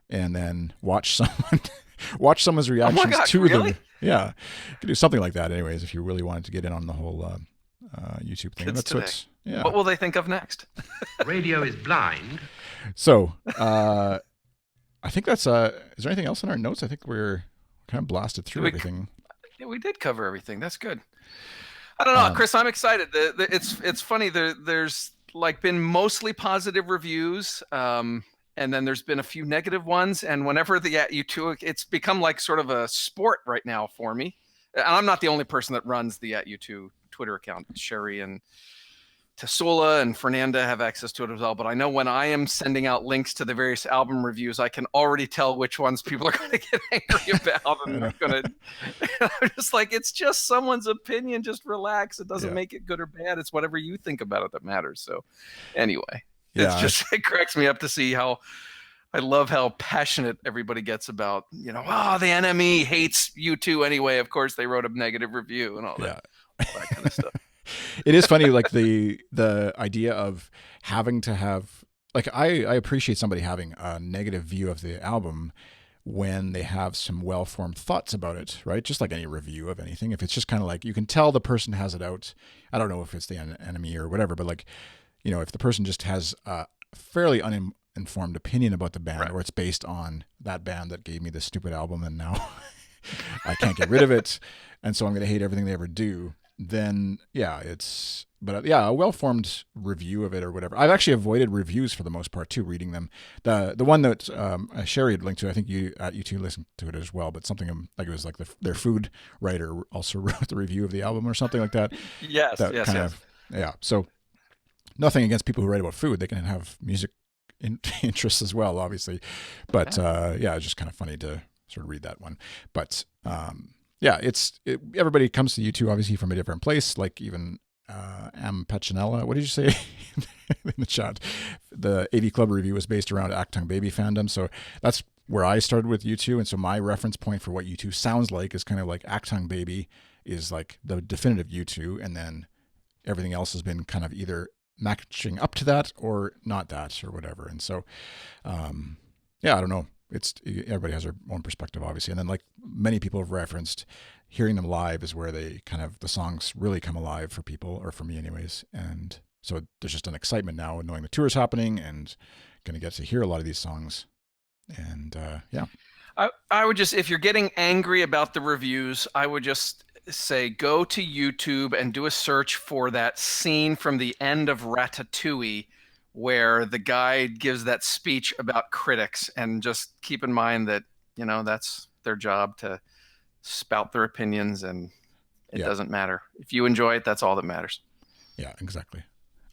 and then watch someone's reactions to really? them. Yeah, you could do something like that. Anyways, if you really wanted to get in on the whole YouTube thing, What will they think of next? Radio is blind. So I think that's. Is there anything else in our notes? I think we're kind of blasted through everything. Yeah, we did cover everything. That's good. I don't know, Chris. I'm excited. It's funny. There's like been mostly positive reviews. And then there's been a few negative ones. And whenever the @U2, it's become like sort of a sport right now for me. And I'm not the only person that runs the @U2 Twitter account. Sherry and Tasula and Fernanda have access to it as well. But I know when I am sending out links to the various album reviews, I can already tell which ones people are going to get angry about. And I'm just like, it's just someone's opinion. Just relax. It doesn't make it good or bad. It's whatever you think about it that matters. So anyway. Yeah, it cracks me up to see how I love how passionate everybody gets about, the NME hates U2 anyway. Of course, they wrote a negative review and all that kind of stuff. It is funny, like the idea of having to have, like, I appreciate somebody having a negative view of the album when they have some well-formed thoughts about it, right? Just like any review of anything. If it's just kind of like, you can tell the person has it out. I don't know if it's the enemy or whatever, but like, if the person just has a fairly uninformed opinion about the band, or it's based on that band that gave me this stupid album and now I can't get rid of it, and so I'm going to hate everything they ever do, then a well-formed review of it or whatever. I've actually avoided reviews for the most part too, reading them. The one that Sherry had linked to, I think you two listened to it as well, but something like it was like their food writer also wrote the review of the album or something like that. Yes. So nothing against people who write about food. They can have music interests as well, obviously. But it's just kind of funny to sort of read that one. But everybody comes to U2 obviously from a different place. Like even Pachinella, what did you say in the chat? The AV Club review was based around Actung Baby fandom. So that's where I started with U2. And so my reference point for what U2 sounds like is kind of like Actung Baby is like the definitive U2. And then everything else has been kind of either matching up to that or not that or whatever. And so, I don't know. Everybody has their own perspective, obviously. And then, like many people have referenced, hearing them live is where the songs really come alive for people, or for me anyways. And so there's just an excitement now knowing the tour's happening and going to get to hear a lot of these songs. And I would just, if you're getting angry about the reviews, I would just say go to YouTube and do a search for that scene from the end of Ratatouille where the guy gives that speech about critics, and just keep in mind that that's their job to spout their opinions, and it doesn't matter. If you enjoy it, that's all that matters. Yeah, exactly.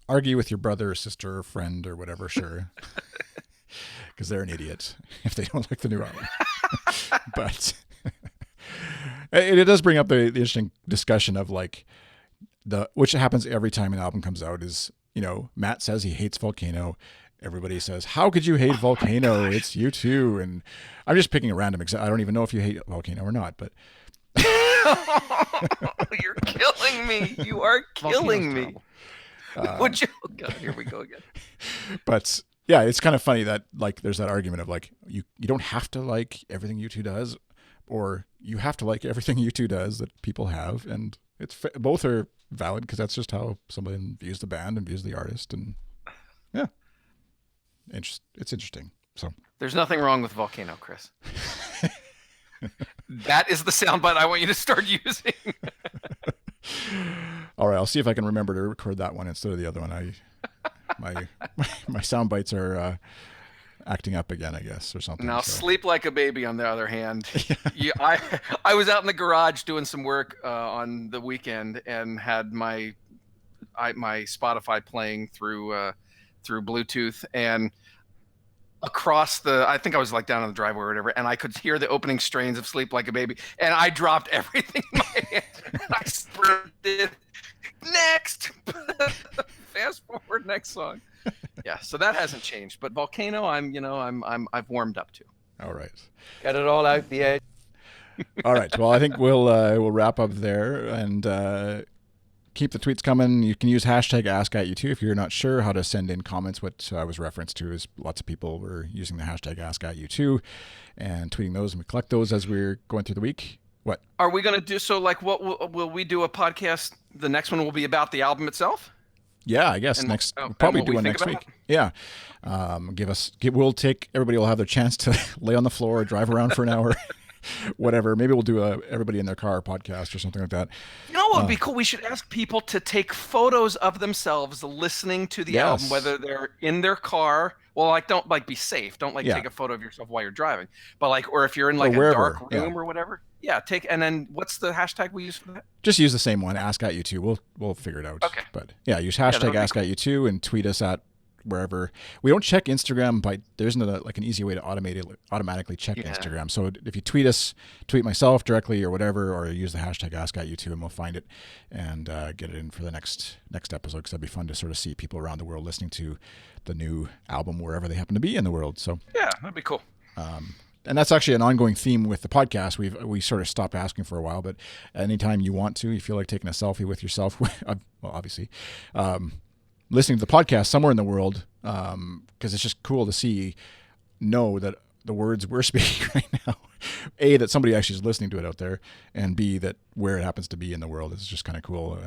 Argue with your brother or sister or friend or whatever, sure. because they're an idiot if they don't like the new album. But it does bring up the interesting discussion of like which happens every time an album comes out is, Matt says he hates Volcano. Everybody says, how could you hate Volcano? It's U2. And I'm just picking a random example. I don't even know if you hate Volcano or not, but. You're killing me. You are killing me. Would you? Oh God, here we go again. But yeah, it's kind of funny that like there's that argument of like you don't have to like everything U2 does, or you have to like everything U2 does that people have, and both are valid because that's just how somebody views the band and views the artist, and yeah, it's interesting. So there's nothing wrong with Volcano, Chris. That is the soundbite I want you to start using. All right, I'll see if I can remember to record that one instead of the other one. My sound bites are acting up again, I guess, or something. Now, Sleep Like a Baby, on the other hand, I was out in the garage doing some work on the weekend and had my Spotify playing through Bluetooth, and across I think I was like down on the driveway or whatever, and I could hear the opening strains of Sleep Like a Baby, and I dropped everything in my hand. I sprinted next. Fast forward, next song. Yeah, so that hasn't changed, but Volcano, I've warmed up to. All right. Got it all out the edge. All right. Well, I think we'll wrap up there and keep the tweets coming. You can use hashtag AskAtU2 if you're not sure how to send in comments. What was referenced to is lots of people were using the hashtag AskAtU2 and tweeting those, and we collect those as we're going through the week. What are we going to do? So, like, what will we do a podcast? The next one will be about the album itself. Yeah, I guess we'll probably do one next week. Yeah, everybody will have their chance to lay on the floor, drive around for an hour. Whatever. Maybe we'll do everybody in their car podcast or something like that. You know what would be cool? We should ask people to take photos of themselves listening to the album, whether they're in their car. Well, like, don't be safe. Don't take a photo of yourself while you're driving. But or if you're in like a dark room or whatever. Yeah, and then what's the hashtag we use for that? Just use the same one, AskAtU2. We'll figure it out. Okay. But yeah, use hashtag AskAtU2 and tweet us at wherever. We don't check Instagram, but there isn't an easy way to automatically check Instagram. So if you tweet myself directly or whatever, or use the hashtag AskAtU2 and we'll find it and get it in for the next episode, because that'd be fun to sort of see people around the world listening to the new album wherever they happen to be in the world. So yeah, that'd be cool. And that's actually an ongoing theme with the podcast. We sort of stopped asking for a while, but anytime you want to, you feel like taking a selfie with yourself, well, obviously, listening to the podcast somewhere in the world, because it's just cool to know that the words we're speaking right now, A, that somebody actually is listening to it out there, and B, that where it happens to be in the world is just kind of cool,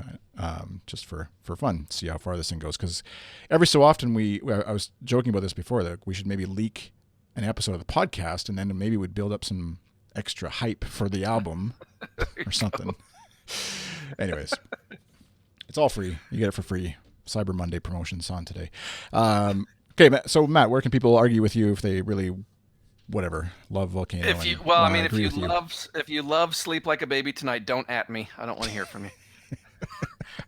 just for fun, see how far this thing goes. Because every so often I was joking about this before, that we should maybe leak an episode of the podcast, and then maybe we'd build up some extra hype for the album or something. Anyways, it's all free. You get it for free. Cyber Monday promotions on today. Okay, so Matt, where can people argue with you if they really, love Volcano? If you love Sleep Like a Baby Tonight, don't at me. I don't want to hear from you.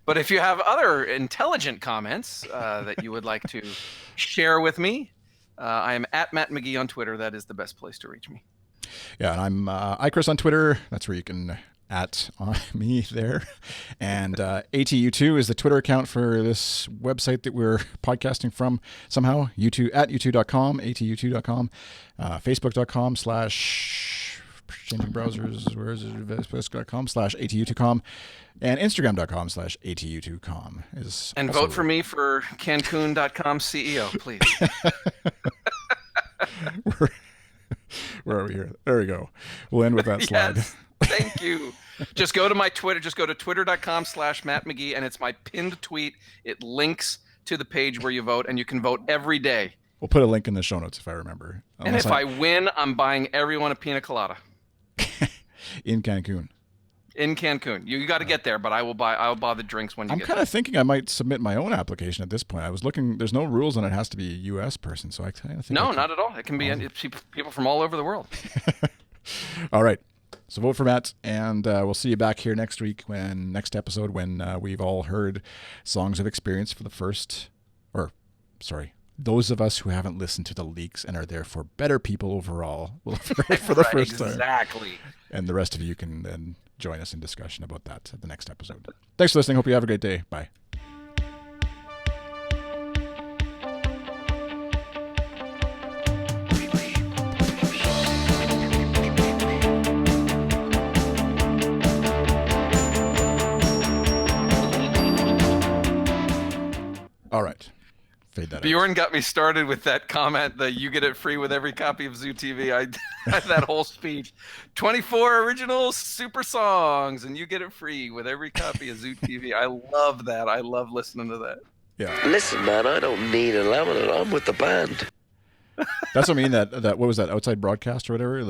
But if you have other intelligent comments that you would like to share with me, I am at Matt McGee on Twitter. That is the best place to reach me. Yeah, and I'm iChris on Twitter. That's where you can at me there. And ATU2 is the Twitter account for this website that we're podcasting from somehow. YouTube at youtube.com, atu2.com, facebook.com/ changing browsers, where is it? Facebook.com/ atu2com, and Instagram.com/ atu2com is. And vote for me for Cancun.com CEO, please. Where are we here? There we go. We'll end with that slide. Yes, thank you. Just go to my Twitter. Just go to twitter.com/Matt McGee, and it's my pinned tweet. It links to the page where you vote, and you can vote every day. We'll put a link in the show notes if I remember. And if I win, I'm buying everyone a pina colada. In Cancun. In Cancun. You got to get there, but I'll buy the drinks when you get there. I'm kind of thinking I might submit my own application at this point. I was looking, there's no rules on it has to be a U.S. person, so I kind of think... No, not at all. It can be people from all over the world. All right. So vote for Matt, and we'll see you back here next week next episode when we've all heard Songs of Experience for the first... those of us who haven't listened to the leaks and are therefore better people overall will have heard it for the first time. Exactly. And the rest of you can then join us in discussion about that at the next episode. Thanks for listening. Hope you have a great day. Bye. All right. Fade that Bjorn got me started with that comment that you get it free with every copy of Zoo TV. That whole speech. 24 original super songs, and you get it free with every copy of Zoo TV. I love that. I love listening to that. Yeah. Listen, man, I don't need a laminate. I'm with the band. That's what I mean. That what was that, outside broadcast or whatever?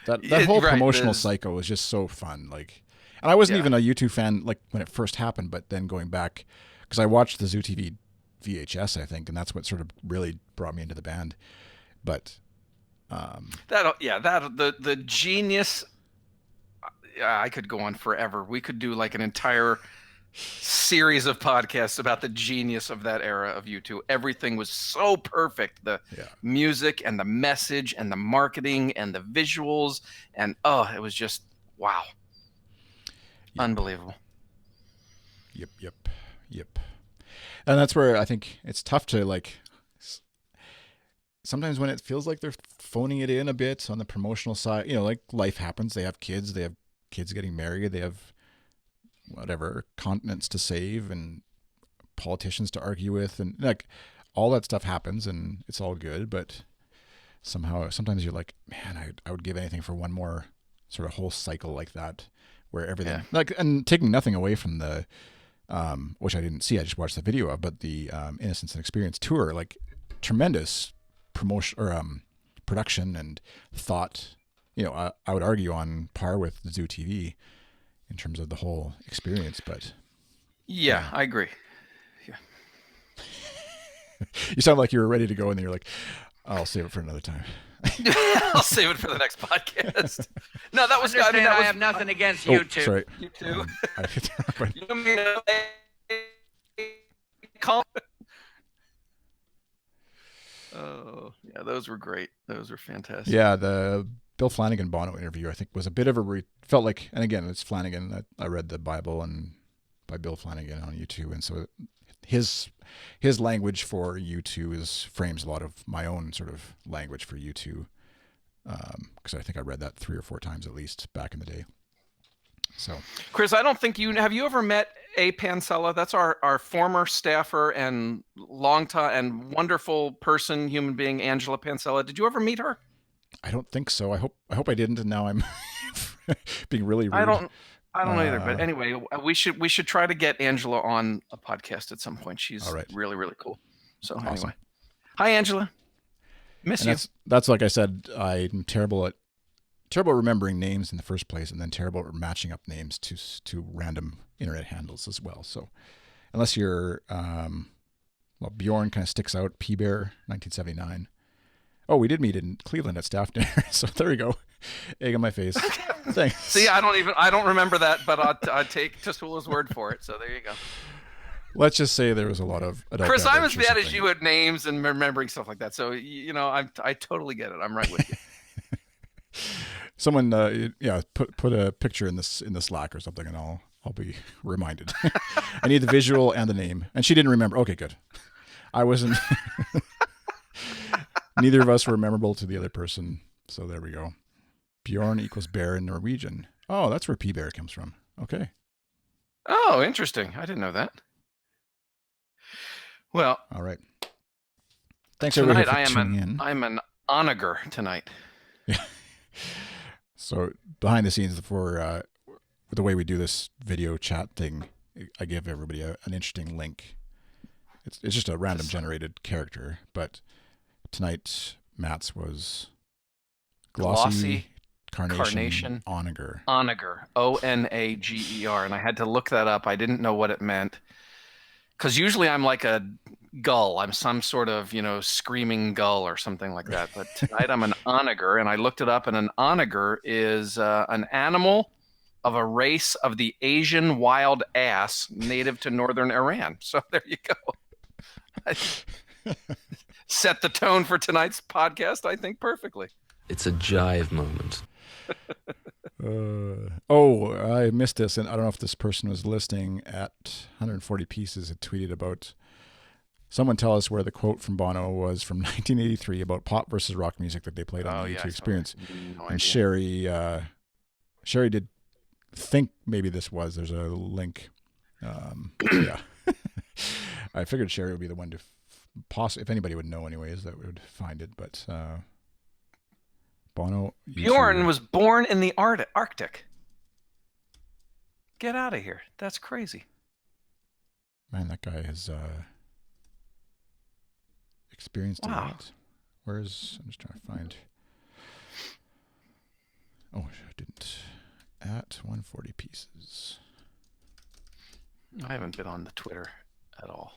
That whole promotional cycle was just so fun. Like, and I wasn't even a U2 fan like when it first happened, but then going back, because I watched the Zoo TV VHS, I think, and that's what sort of really brought me into the band. But the genius. I could go on forever. We could do like an entire series of podcasts about the genius of that era of U2. Everything was so perfect. The music and the message and the marketing and the visuals, and it was just wow. Unbelievable. Yep. And that's where I think it's tough to, like, sometimes when it feels like they're phoning it in a bit on the promotional side, like life happens. They have kids getting married. They have whatever continents to save and politicians to argue with. And like all that stuff happens and it's all good. But sometimes you're like, man, I would give anything for one more sort of whole cycle like that where everything, and taking nothing away from the, which I didn't see, I just watched the video of, but the Innocence and Experience tour, like tremendous promotion or production and thought. I would argue on par with the Zoo TV in terms of the whole experience. But I agree. Yeah. You sound like you were ready to go, and then you're like, I'll save it for another time. I'll save it for the next podcast. No, that was. I have nothing against you two. Sorry. You too. Oh, yeah, those were great. Those were fantastic. Yeah, the Bill Flanagan Bono interview, I think, was a bit of felt like, and again, it's Flanagan. I read the Bible and by Bill Flanagan on YouTube, and so his language for U2 frames a lot of my own sort of language for U2, because I think I read that 3 or 4 times at least back in the day. So, Chris, I don't think have you ever met A. Pansella? That's our former staffer and longtime and wonderful person, human being, Angela Pansella. Did you ever meet her? I don't think so. I hope I didn't, and now I'm being really rude. I don't know either. But anyway, we should try to get Angela on a podcast at some point. She's really, really cool. So awesome. Anyway, hi Angela. Miss you. That's like I said. I'm terrible at remembering names in the first place, and then terrible at matching up names to random internet handles as well. So unless you're, Bjorn kind of sticks out. P-Bear, 1979. Oh, we did meet in Cleveland at staff dinner. So there we go. Egg on my face. Thanks. See, I don't remember that, but I take Tasula's word for it. So there you go. Let's just say there was a lot of adult Chris, I'm as bad as you at names and remembering stuff like that. So I totally get it. I'm right with you. Someone, put a picture in the Slack or something, and I'll be reminded. I need the visual and the name. And she didn't remember. Okay, good. I wasn't. Neither of us were memorable to the other person, so there we go. Bjorn equals bear in Norwegian. Oh, that's where P-Bear comes from. Okay. Oh, interesting. I didn't know that. Well, all right. Thanks tonight everybody for tuning in. I'm an onager tonight. Yeah. So behind the scenes, for the way we do this video chat thing, I give everybody an interesting link. It's just a random generated character, but tonight Matt's was glossy carnation onager. Onager, Onager, and I had to look that up. I didn't know what it meant, because usually I'm like a gull. I'm some sort of screaming gull or something like that. But tonight I'm an onager, and I looked it up, and an onager is an animal of a race of the Asian wild ass native to northern Iran. So there you go. set the tone for tonight's podcast, I think, perfectly. It's a jive moment. I missed this, and I don't know if this person was listening. At 140 Pieces, had tweeted about, someone tell us where the quote from Bono was from 1983 about pop versus rock music that they played on the YouTube Experience. No and idea. Sherry did think maybe this was. There's a link. Yeah. I figured Sherry would be the one to if anybody would know anyways, that would find it. But Bono. Bjorn was born in the Arctic. Get out of here. That's crazy. Man, that guy has experienced a lot. I'm just trying to find. Oh, I didn't. At 140 Pieces. I haven't been on the Twitter at all.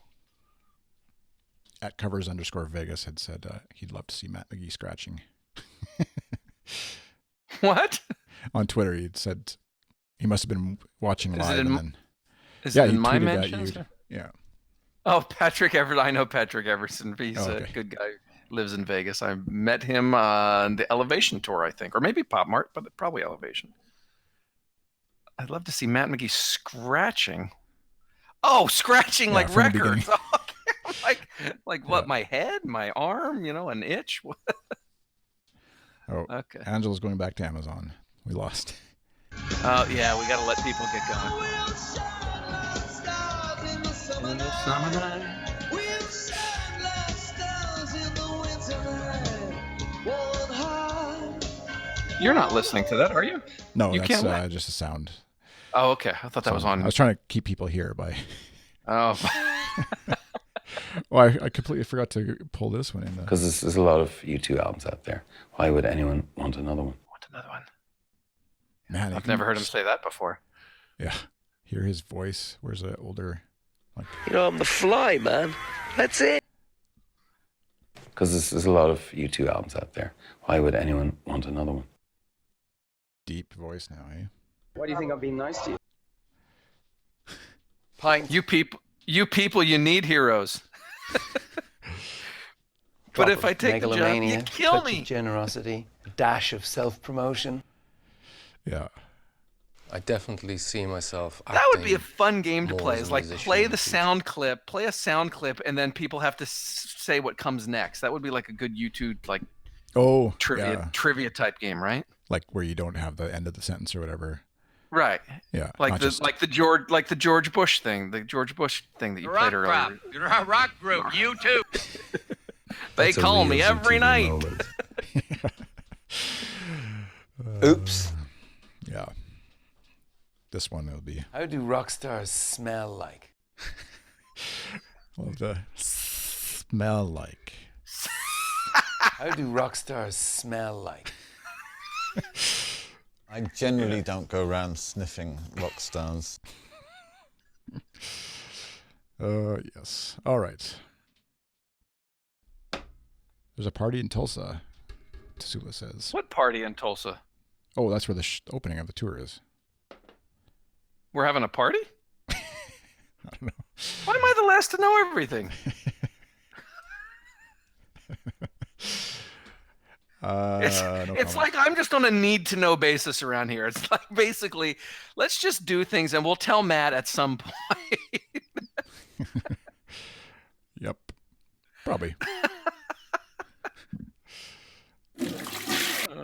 At covers_Vegas had said he'd love to see Matt McGee scratching. What? On Twitter, he'd said he must have been watching live. Is it in my tweeted mentions? Yeah. Oh, Patrick Everett. I know Patrick Everson. He's a good guy. Lives in Vegas. I met him on the Elevation tour, I think, or maybe Pop Mart, but probably Elevation. I'd love to see Matt McGee scratching. Oh, scratching like records. like what? My head, my arm, an itch. Okay. Angela's going back to Amazon. We lost. Oh yeah, we got to let people get going. In the summertime. You're not listening to that, are you? No, that's just a sound. Oh, okay. I thought that was on. I was trying to keep people here by. Oh. Well, I completely forgot to pull this one in. Because there's a lot of U2 albums out there. Why would anyone want another one? Man, I've never heard him say that before. Yeah. Hear his voice. Where's the older... I'm the Fly, man. That's it. Because there's a lot of U2 albums out there. Why would anyone want another one? Deep voice now, eh? Why do you think I'm being nice to you? Pint. You people, you need heroes. But if I take the job, you kill me. Generosity, a dash of self-promotion. Yeah. I definitely see myself acting. That would be a fun game to play. Is like play a sound clip, and then people have to say what comes next. That would be like a good YouTube trivia type game, right? Like where you don't have the end of the sentence or whatever. Right. Yeah. Like the George Bush thing that you played earlier. You're a rock group, U2. They call me every night. Oops. Yeah. This one will be. How do rock stars smell like? Well, the smell like. How do rock stars smell like? I generally don't go around sniffing rock stars. Yes. All right. There's a party in Tulsa, Tasula says. What party in Tulsa? Oh, that's where the opening of the tour is. We're having a party? I don't know. Why am I the last to know everything? It's like I'm just on a need-to-know basis around here. It's like basically, let's just do things and we'll tell Matt at some point. Yep. Probably.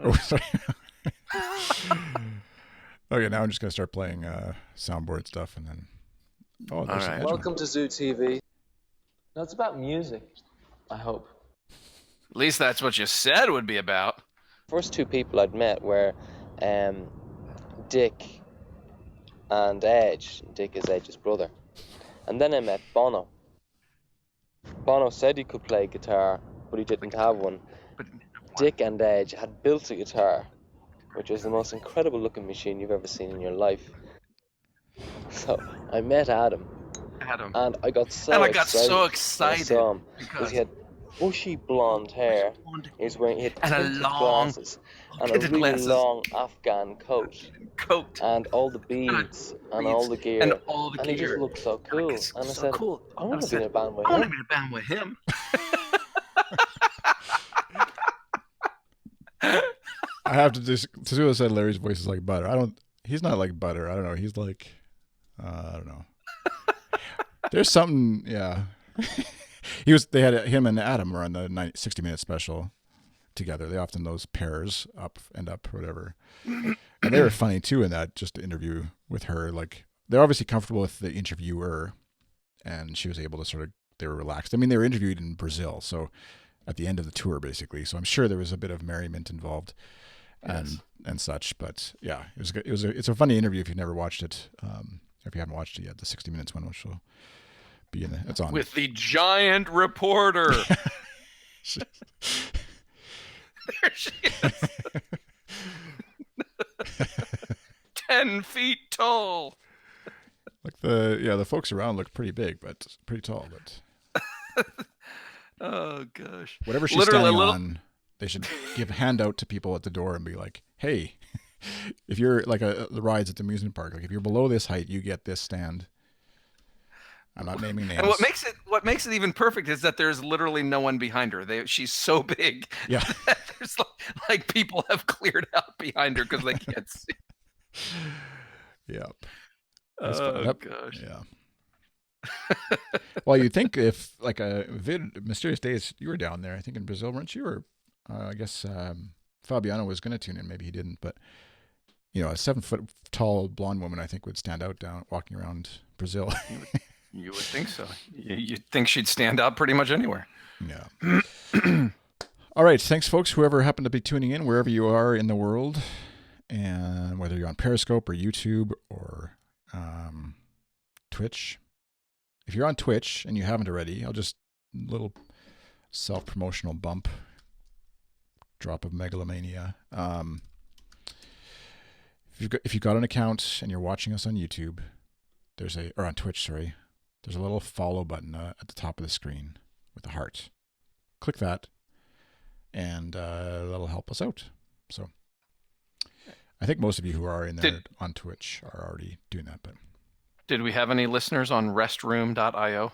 Oh, sorry. Okay, now I'm just going to start playing soundboard stuff and then... Oh, there's right. Welcome to Zoo TV. No, it's about music, I hope. At least that's what you said would be about. First two people I'd met were Dick and Edge. Dick is Edge's brother. And then I met Bono. Bono said he could play guitar, but he didn't have one. Dick and Edge had built a guitar, which was the most incredible looking machine you've ever seen in your life. So I met Adam. And I got so excited. Because he had bushy blonde hair. He had tinted glasses and a really long Afghan coat. And all the beads and all the gear. And he just looked so cool. And I said, I want to be in a band with him. I have to just said Larry's voice is like butter. He's not like butter. I don't know. He's like I don't know. There's something, yeah. They had him and Adam were on the 60-minute special together. They often those pairs up, whatever. And they were funny too in that just interview with her. Like they're obviously comfortable with the interviewer, and she was able to they were relaxed. I mean, they were interviewed in Brazil, so at the end of the tour, basically. So I'm sure there was a bit of merriment involved, and such. But yeah, it's a funny interview if you've never watched it. If you haven't watched it yet, the 60 Minutes one, which will be it's on with the giant reporter. There she is. 10 feet tall. Like the folks around look pretty big, but pretty tall. But oh gosh, whatever she's standing on, they should give a handout to people at the door and be like, "Hey, if you're like the rides at the amusement park, like if you're below this height, you get this stand." I'm not naming names. And what makes it even perfect is that there's literally no one behind her. She's so big. Yeah. That there's like people have cleared out behind her because they can't see. Yep. Oh gosh. Yeah. Well, you'd think if like Mysterious Days, you were down there, I think in Brazil, weren't you? Or I guess Fabiano was going to tune in. Maybe he didn't, but a 7-foot tall blonde woman, I think, would stand out walking around Brazil. You would think so. You'd think she'd stand out pretty much anywhere. Yeah. All right. Thanks, folks, whoever happened to be tuning in, wherever you are in the world, and whether you're on Periscope or YouTube or Twitch. If you're on Twitch and you haven't already, I'll just little self-promotional drop of megalomania. If you've got an account and you're watching us on YouTube, or on Twitch, sorry, there's a little follow button at the top of the screen with a heart. Click that, and that'll help us out. So I think most of you who are in there on Twitch are already doing that. But did we have any listeners on restroom.io?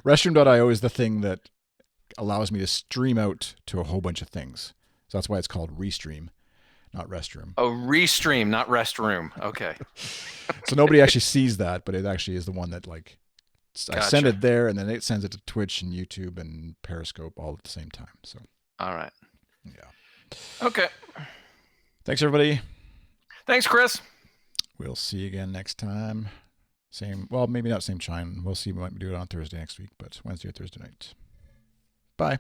Restroom.io is the thing that allows me to stream out to a whole bunch of things. So that's why it's called Restream, not Restroom. Oh, Restream, not Restroom. Okay. So nobody actually sees that, but it actually is the one that I send it there, and then it sends it to Twitch and YouTube and Periscope all at the same time. So. All right. Yeah. Okay. Thanks, everybody. Thanks, Chris. We'll see you again next time. Maybe not same time. We'll see. We might do it on Thursday next week, but Wednesday or Thursday night. Bye.